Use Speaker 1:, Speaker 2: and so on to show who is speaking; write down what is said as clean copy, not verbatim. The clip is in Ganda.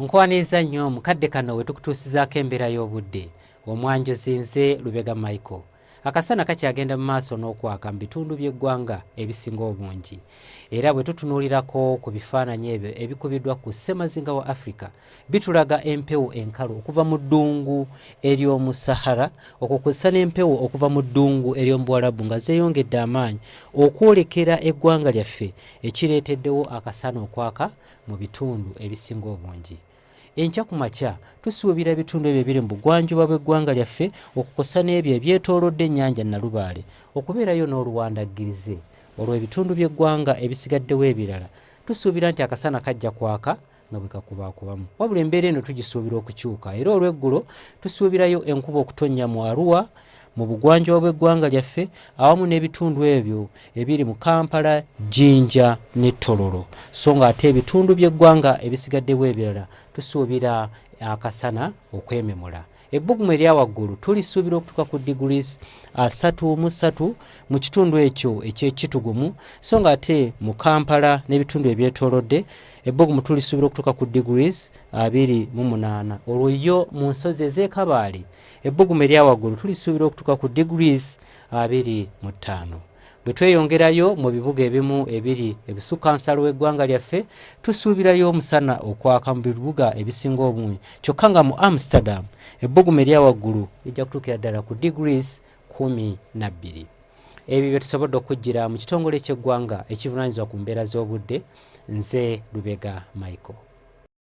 Speaker 1: Nkwaniza nnyo mukadde kano we tukutuusizaako embeera y'obudde. Omwanjozi nze Lubega Micheal. Akasana kakyagenda mu maaso n'okwaka mu bitundu by'eggwanga ebisinga obungi. Era bwe tutunuulirako ku bifaananyi ebyo ebikubiddwa ku ssemazinga wa Africa, bitulaga empewo enkalu okuva mu ddungu ery'omu Sahara, okukusa n'empewo okuva mu ddungu ery'omu Buwarabu nga zeeyongedde amaanyi okwolekera eggwanga lyaffe ekireeteddewo akasana okwaka mu bitundu ebisinga obungi. Enkya ku makya tusuubira ebitundu ebyo ebiri mu bugwanjuba bw'eggwanga lyaffe okukosa n'ebyo ebyetoolodde ennyanja Nalubaale okubeerayo n'oluwandaggirize. Olwo ebitundu by'eggwanga ebisigaddewo ebirala tusuubira nti akasana kajja kwaka nga bwe kakubaakubamu. Wabula embeera eno tugisuubira okukyuka, era olw'eggulo tusuubirayo enkuba okutonnya mu Arua mu bugwanjuba bw'eggwanga lyaffe awamu n'ebitundu ebyo ebiri mu Kampala, Jinja ne Tororo. So nga ate ebitundu by'eggwanga ebisigaddewo ebirala tusuubira akasana okwememula. Ebbugumu erya waggulu tulisuubira okutuuka ku degrees 33 mu kitundu ekyo eky'ekitugumu, so nga ate mu Kampala n'ebitundu ebyetoolodde ebbugumu tulisuubira okutuuka ku degrees 28. Olwo yo mu nsozi ez'e ebbugumu erya waggulu tulisuubira okutuuka ku degrees 25. Bwe tweyongerayo mu bibuga ebimu ebiri ebisukkansalo w'eggwanga lyaffe tusuubirayo omusana okwaka mu bibuga ebisinga obungi, kyokka nga mu Amsterdam ebbugumu erya waggulu lijja kutuukira ddala ku degrees 12. Ebyo bye tusobodde okujjira mu kitongole ky'eggwanga ekivunaanyizibwa ku mbeera z'obudde. Nze Lubega Micheal.